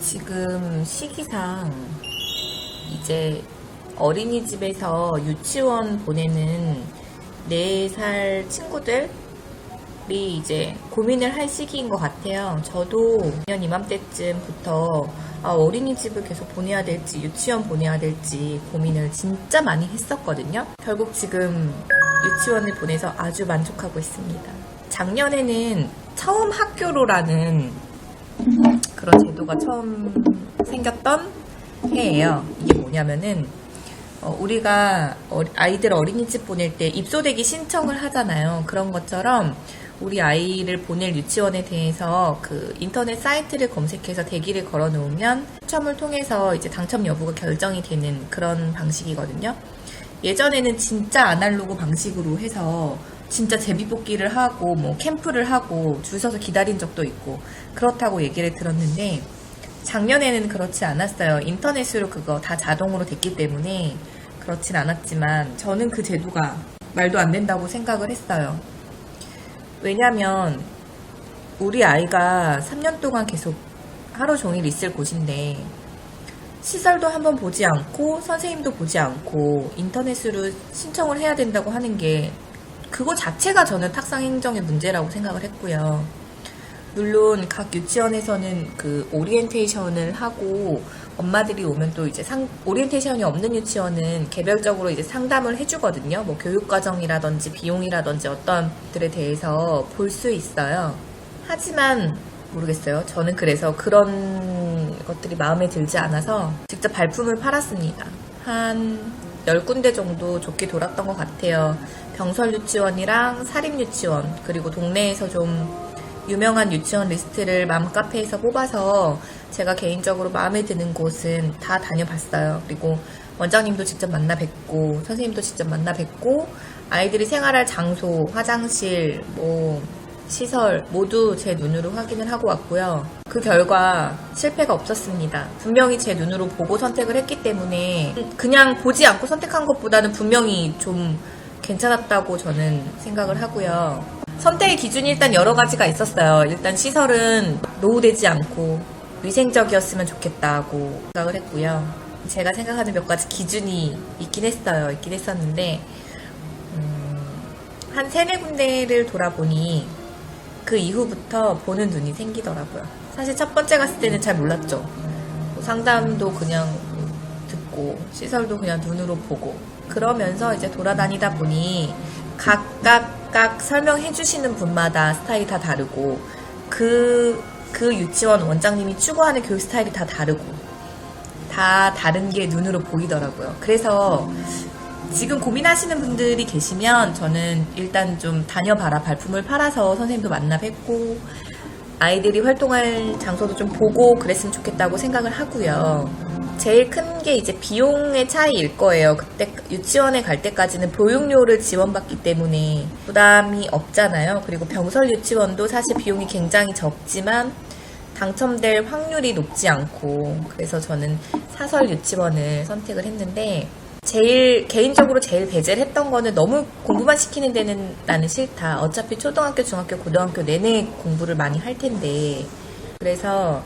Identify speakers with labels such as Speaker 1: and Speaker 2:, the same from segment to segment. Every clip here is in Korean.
Speaker 1: 지금 시기상 이제 어린이집에서 유치원 보내는 4살 친구들이 이제 고민을 할 시기인 것 같아요. 저도 내년 이맘때쯤부터 어린이집을 계속 보내야 될지 유치원 보내야 될지 고민을 진짜 많이 했었거든요. 결국 지금 유치원을 보내서 아주 만족하고 있습니다. 작년에는 처음 학교로라는 그런 제도가 처음 생겼던 해예요. 이게 뭐냐면은 우리가 아이들 어린이집 보낼 때 입소대기 신청을 하잖아요. 그런 것처럼 우리 아이를 보낼 유치원에 대해서 그 인터넷 사이트를 검색해서 대기를 걸어 놓으면 추첨을 통해서 이제 당첨 여부가 결정이 되는 그런 방식이거든요. 예전에는 진짜 아날로그 방식으로 해서 진짜 제비뽑기를 하고 뭐 캠프를 하고 줄 서서 기다린 적도 있고 그렇다고 얘기를 들었는데, 작년에는 그렇지 않았어요. 인터넷으로 그거 다 자동으로 됐기 때문에 그렇진 않았지만 저는 그 제도가 말도 안 된다고 생각을 했어요. 왜냐면 우리 아이가 3년 동안 계속 하루 종일 있을 곳인데 시설도 한번 보지 않고 선생님도 보지 않고 인터넷으로 신청을 해야 된다고 하는 게 그거 자체가 저는 탁상 행정의 문제라고 생각을 했고요. 물론 각 유치원에서는 그 오리엔테이션을 하고 엄마들이 오면 또 이제 오리엔테이션이 없는 유치원은 개별적으로 이제 상담을 해주거든요. 뭐 교육과정이라든지 비용이라든지 어떤 것들에 대해서 볼 수 있어요. 하지만 모르겠어요. 저는 그래서 그런 것들이 마음에 들지 않아서 직접 발품을 팔았습니다. 한 10군데 정도 좋게 돌았던 것 같아요. 병설 유치원이랑 사립 유치원, 그리고 동네에서 좀 유명한 유치원 리스트를 맘카페에서 뽑아서 제가 개인적으로 마음에 드는 곳은 다 다녀봤어요. 그리고 원장님도 직접 만나 뵙고 선생님도 직접 만나 뵙고 아이들이 생활할 장소, 화장실, 뭐 시설 모두 제 눈으로 확인을 하고 왔고요. 그 결과 실패가 없었습니다. 분명히 제 눈으로 보고 선택을 했기 때문에 그냥 보지 않고 선택한 것보다는 분명히 좀 괜찮았다고 저는 생각을 하고요. 선택의 기준이 일단 여러 가지가 있었어요. 일단 시설은 노후되지 않고 위생적이었으면 좋겠다고 생각을 했고요. 제가 생각하는 몇 가지 기준이 있긴 했었는데 한 3-4군데를 돌아보니 그 이후부터 보는 눈이 생기더라고요. 사실 첫 번째 갔을 때는 잘 몰랐죠. 뭐 상담도 그냥 듣고 시설도 그냥 눈으로 보고 그러면서 이제 돌아다니다 보니 각각 설명해 주시는 분마다 스타일이 다 다르고 그 유치원 원장님이 추구하는 교육 스타일이 다 다르고 다 다른 게 눈으로 보이더라고요. 그래서 지금 고민하시는 분들이 계시면 저는 일단 좀 다녀봐라. 발품을 팔아서 선생님도 만나 뵙고 아이들이 활동할 장소도 좀 보고 그랬으면 좋겠다고 생각을 하고요. 제일 큰 게 이제 비용의 차이일 거예요. 그때 유치원에 갈 때까지는 보육료를 지원받기 때문에 부담이 없잖아요. 그리고 병설 유치원도 사실 비용이 굉장히 적지만 당첨될 확률이 높지 않고, 그래서 저는 사설 유치원을 선택을 했는데 개인적으로 제일 배제를 했던 거는 너무 공부만 시키는 데는 나는 싫다. 어차피 초등학교, 중학교, 고등학교 내내 공부를 많이 할 텐데. 그래서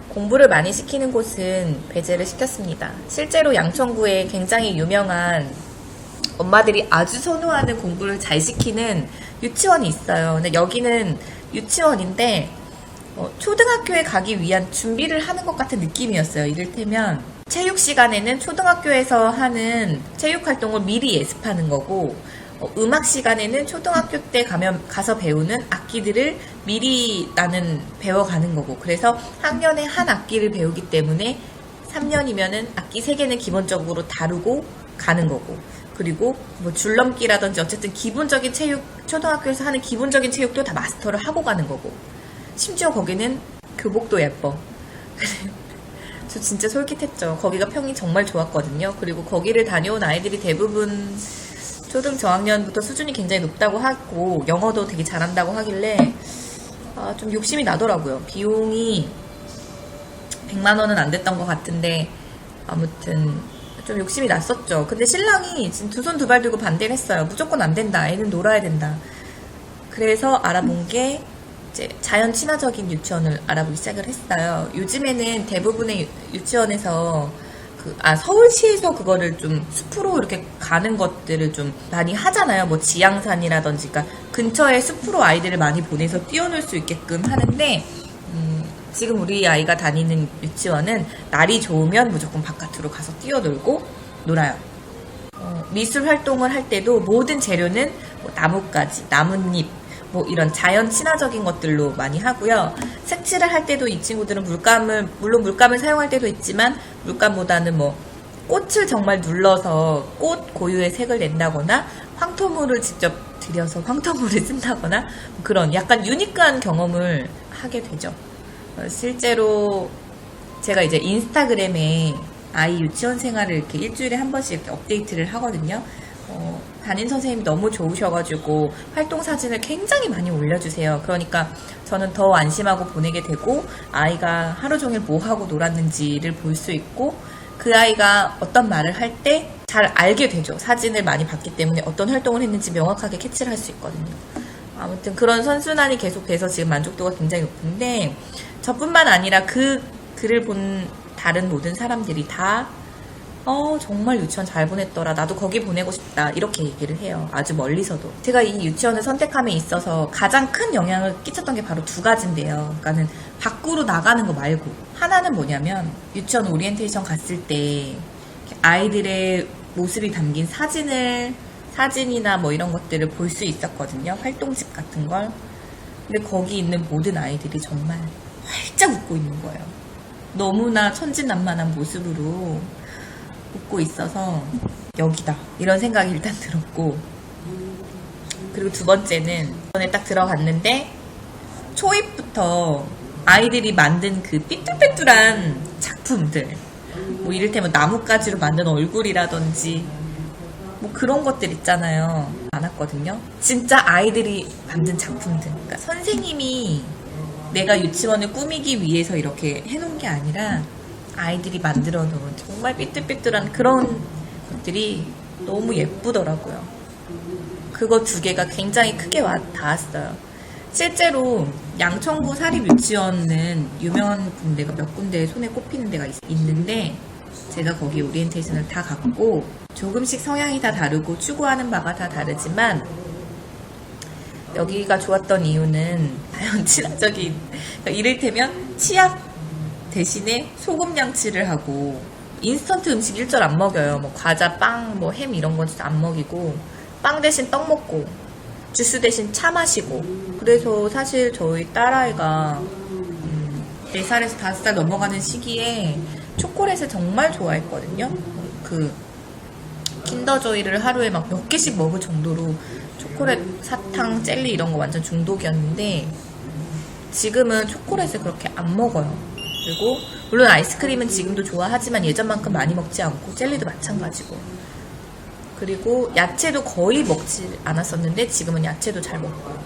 Speaker 1: 공부를 많이 시키는 곳은 배제를 시켰습니다. 실제로 양천구에 굉장히 유명한 엄마들이 아주 선호하는 공부를 잘 시키는 유치원이 있어요. 근데 여기는 유치원인데 초등학교에 가기 위한 준비를 하는 것 같은 느낌이었어요. 이를테면 체육 시간에는 초등학교에서 하는 체육 활동을 미리 예습하는 거고, 음악 시간에는 초등학교 때 가서 배우는 악기들을 미리 나는 배워가는 거고, 그래서 학년에 한 악기를 배우기 때문에 3년이면은 악기 3개는 기본적으로 다루고 가는 거고, 그리고 뭐 줄넘기라든지 어쨌든 기본적인 체육, 초등학교에서 하는 기본적인 체육도 다 마스터를 하고 가는 거고, 심지어 거기는 교복도 예뻐. 저 진짜 솔깃했죠. 거기가 평이 정말 좋았거든요. 그리고 거기를 다녀온 아이들이 대부분 초등 저학년부터 수준이 굉장히 높다고 하고 영어도 되게 잘한다고 하길래 좀 욕심이 나더라고요. 비용이 100만 원은 안 됐던 것 같은데 아무튼 좀 욕심이 났었죠. 근데 신랑이 지금 두 손 두 발 들고 반대를 했어요. 무조건 안 된다. 애는 놀아야 된다. 그래서 알아본 게 이제 자연 친화적인 유치원을 알아보기 시작을 했어요. 요즘에는 대부분의 유치원에서 서울시에서 그거를 좀 숲으로 이렇게 가는 것들을 좀 많이 하잖아요. 뭐 지향산이라든지, 그러니까 근처에 숲으로 아이들을 많이 보내서 뛰어놀 수 있게끔 하는데, 지금 우리 아이가 다니는 유치원은 날이 좋으면 무조건 바깥으로 가서 뛰어놀고 놀아요. 미술 활동을 할 때도 모든 재료는 뭐 나뭇가지, 나뭇잎, 뭐 이런 자연 친화적인 것들로 많이 하고요. 색칠을 할 때도 이 친구들은 물론 물감을 사용할 때도 있지만, 물감보다는 뭐 꽃을 정말 눌러서 꽃 고유의 색을 낸다거나, 황토물을 직접 들여서 황토물을 쓴다거나, 그런 약간 유니크한 경험을 하게 되죠. 실제로 제가 이제 인스타그램에 아이 유치원 생활을 이렇게 일주일에 한 번씩 이렇게 업데이트를 하거든요. 담임 선생님이 너무 좋으셔가지고 활동 사진을 굉장히 많이 올려주세요. 그러니까 저는 더 안심하고 보내게 되고, 아이가 하루 종일 뭐 하고 놀았는지를 볼 수 있고, 그 아이가 어떤 말을 할 때 잘 알게 되죠. 사진을 많이 봤기 때문에 어떤 활동을 했는지 명확하게 캐치를 할 수 있거든요. 아무튼 그런 선순환이 계속돼서 지금 만족도가 굉장히 높은데, 저뿐만 아니라 그 글을 본 다른 모든 사람들이 다 정말 유치원 잘 보냈더라, 나도 거기 보내고 싶다, 이렇게 얘기를 해요. 아주 멀리서도. 제가 이 유치원을 선택함에 있어서 가장 큰 영향을 끼쳤던 게 바로 두 가지인데요. 그러니까는 밖으로 나가는 거 말고, 하나는 뭐냐면 유치원 오리엔테이션 갔을 때 아이들의 모습이 담긴 사진이나 뭐 이런 것들을 볼 수 있었거든요. 활동집 같은 걸. 근데 거기 있는 모든 아이들이 정말 활짝 웃고 있는 거예요. 너무나 천진난만한 모습으로 웃고 있어서 여기다, 이런 생각이 일단 들었고, 그리고 두 번째는 전에 딱 들어갔는데 초입부터 아이들이 만든 그 삐뚤빼뚤한 작품들, 뭐 이를테면 나뭇가지로 만든 얼굴이라든지 뭐 그런 것들 있잖아요. 많았거든요. 진짜 아이들이 만든 작품들. 그러니까 선생님이 내가 유치원을 꾸미기 위해서 이렇게 해놓은 게 아니라 아이들이 만들어 놓은 정말 삐뚤삐뚤한 그런 것들이 너무 예쁘더라고요. 그거 두 개가 굉장히 크게 닿았어요. 실제로 양천구 사립유치원은 유명한 군데가 몇 군데 손에 꼽히는 데가 있는데, 제가 거기 오리엔테이션을 다 갔고, 조금씩 성향이 다 다르고 추구하는 바가 다 다르지만, 여기가 좋았던 이유는 자연 친화적인, 그러니까 이를테면 치약 대신에 소금 양치를 하고, 인스턴트 음식 일절 안 먹여요. 뭐 과자, 빵, 뭐 햄 이런 건 진짜 안 먹이고, 빵 대신 떡 먹고, 주스 대신 차 마시고. 그래서 사실 저희 딸아이가 4살에서 5살 넘어가는 시기에 초콜릿을 정말 좋아했거든요. 그 킨더조이를 하루에 막 몇 개씩 먹을 정도로 초콜릿, 사탕, 젤리 이런 거 완전 중독이었는데, 지금은 초콜릿을 그렇게 안 먹어요. 그리고 물론 아이스크림은 지금도 좋아하지만 예전만큼 많이 먹지 않고, 젤리도 마찬가지고, 그리고 야채도 거의 먹지 않았었는데 지금은 야채도 잘 먹고,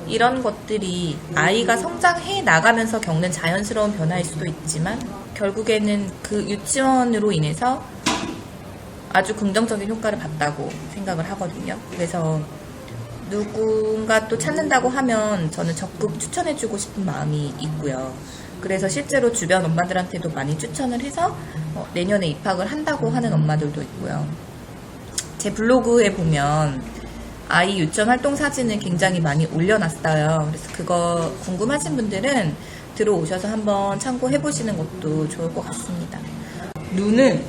Speaker 1: 이런 것들이 아이가 성장해 나가면서 겪는 자연스러운 변화일 수도 있지만, 결국에는 그 유치원으로 인해서 아주 긍정적인 효과를 봤다고 생각을 하거든요. 그래서 누군가 또 찾는다고 하면 저는 적극 추천해주고 싶은 마음이 있고요. 그래서 실제로 주변 엄마들한테도 많이 추천을 해서 내년에 입학을 한다고 하는 엄마들도 있고요. 제 블로그에 보면 아이 유치원 활동 사진을 굉장히 많이 올려놨어요. 그래서 그거 궁금하신 분들은 들어오셔서 한번 참고해보시는 것도 좋을 것 같습니다. 눈을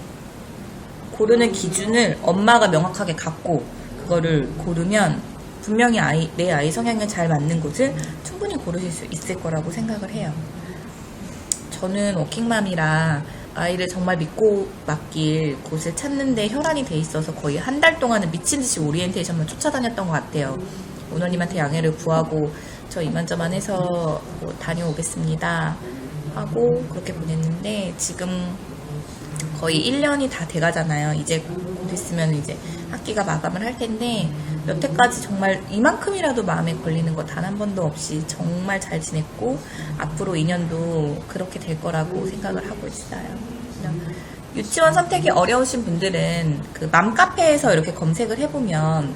Speaker 1: 고르는 기준을 엄마가 명확하게 갖고 그거를 고르면 분명히 내 아이 성향에 잘 맞는 곳을 충분히 고르실 수 있을 거라고 생각을 해요. 저는 워킹맘이라 아이를 정말 믿고 맡길 곳을 찾는데 혈안이 돼 있어서 거의 한 달 동안은 미친듯이 오리엔테이션만 쫓아다녔던 것 같아요. 오너님한테 양해를 구하고 저 이만저만 해서 뭐 다녀오겠습니다 하고 그렇게 보냈는데, 지금 거의 1년이 다 돼가잖아요. 이제 곧 있으면 이제 학기가 마감을 할 텐데, 여태까지 정말 이만큼이라도 마음에 걸리는 거 단 한 번도 없이 정말 잘 지냈고, 앞으로 2년도 그렇게 될 거라고 생각을 하고 있어요. 유치원 선택이 어려우신 분들은 그 맘카페에서 이렇게 검색을 해보면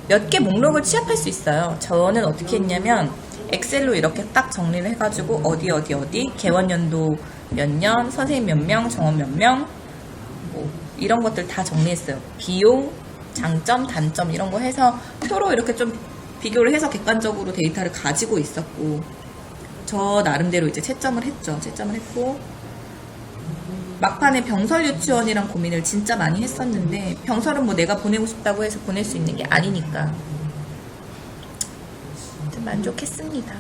Speaker 1: 몇 개 목록을 취합할 수 있어요. 저는 어떻게 했냐면 엑셀로 이렇게 딱 정리를 해가지고 어디 개원연도 몇 년, 선생님 몇 명, 정원 몇 명, 뭐 이런 것들 다 정리했어요. 비용, 장점, 단점 이런 거 해서 표로 이렇게 좀 비교를 해서 객관적으로 데이터를 가지고 있었고, 저 나름대로 이제 채점을 했죠. 채점을 했고, 막판에 병설 유치원이랑 고민을 진짜 많이 했었는데, 병설은 뭐 내가 보내고 싶다고 해서 보낼 수 있는 게 아니니까 좀 만족했습니다.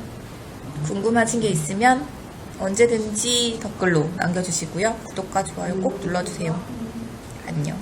Speaker 1: 궁금하신 게 있으면 언제든지 댓글로 남겨주시고요. 구독과 좋아요 꼭 눌러주세요. 안녕.